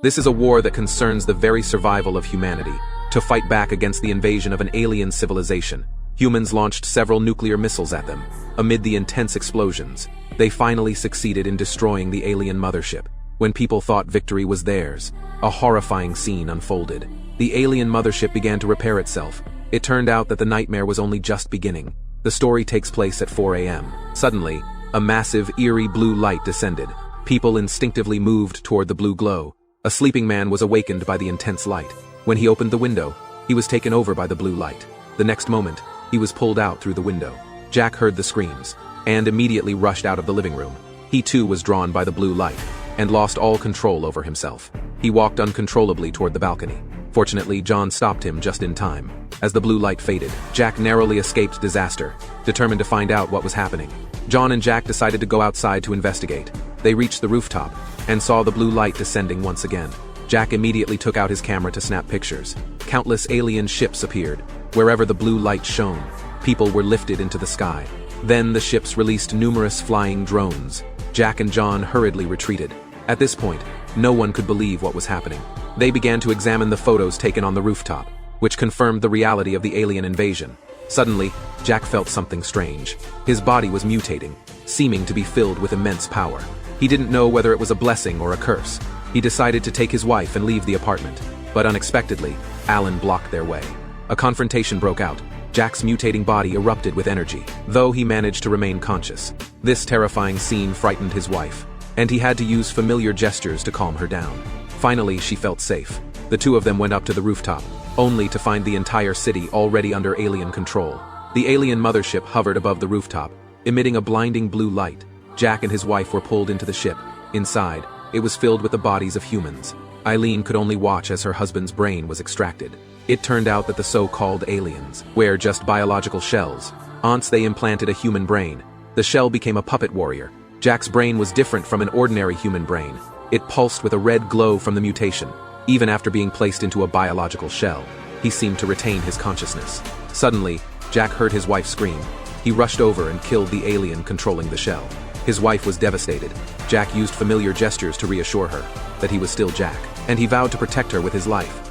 This is a war that concerns the very survival of humanity. To fight back against the invasion of an alien civilization, humans launched several nuclear missiles at them. Amid the intense explosions, they finally succeeded in destroying the alien mothership. When people thought victory was theirs, a horrifying scene unfolded. The alien mothership began to repair itself. It turned out that the nightmare was only just beginning. The story takes place at 4 a.m. Suddenly, a massive, eerie blue light descended. People instinctively moved toward the blue glow. A sleeping man was awakened by the intense light. When he opened the window, he was taken over by the blue light. The next moment, he was pulled out through the window. Jack heard the screams, and immediately rushed out of the living room. He too was drawn by the blue light, and lost all control over himself. He walked uncontrollably toward the balcony. Fortunately, John stopped him just in time. As the blue light faded, Jack narrowly escaped disaster, determined to find out what was happening. John and Jack decided to go outside to investigate. They reached the rooftop, and saw the blue light descending once again. Jack immediately took out his camera to snap pictures. Countless alien ships appeared. Wherever the blue light shone, people were lifted into the sky. Then the ships released numerous flying drones. Jack and John hurriedly retreated. At this point, no one could believe what was happening. They began to examine the photos taken on the rooftop, which confirmed the reality of the alien invasion. Suddenly, Jack felt something strange. His body was mutating, seeming to be filled with immense power. He didn't know whether it was a blessing or a curse. He decided to take his wife and leave the apartment, but unexpectedly, Alan blocked their way. A confrontation broke out. Jack's mutating body erupted with energy, though he managed to remain conscious. This terrifying scene frightened his wife, and he had to use familiar gestures to calm her down. Finally, she felt safe. The two of them went up to the rooftop, only to find the entire city already under alien control. The alien mothership hovered above the rooftop, emitting a blinding blue light. Jack and his wife were pulled into the ship. Inside, it was filled with the bodies of humans. Eileen could only watch as her husband's brain was extracted. It turned out that the so-called aliens were just biological shells. Once they implanted a human brain, the shell became a puppet warrior. Jack's brain was different from an ordinary human brain. It pulsed with a red glow from the mutation. Even after being placed into a biological shell, he seemed to retain his consciousness. Suddenly, Jack heard his wife scream. He rushed over and killed the alien controlling the shell. His wife was devastated. Jack used familiar gestures to reassure her that he was still Jack, and he vowed to protect her with his life.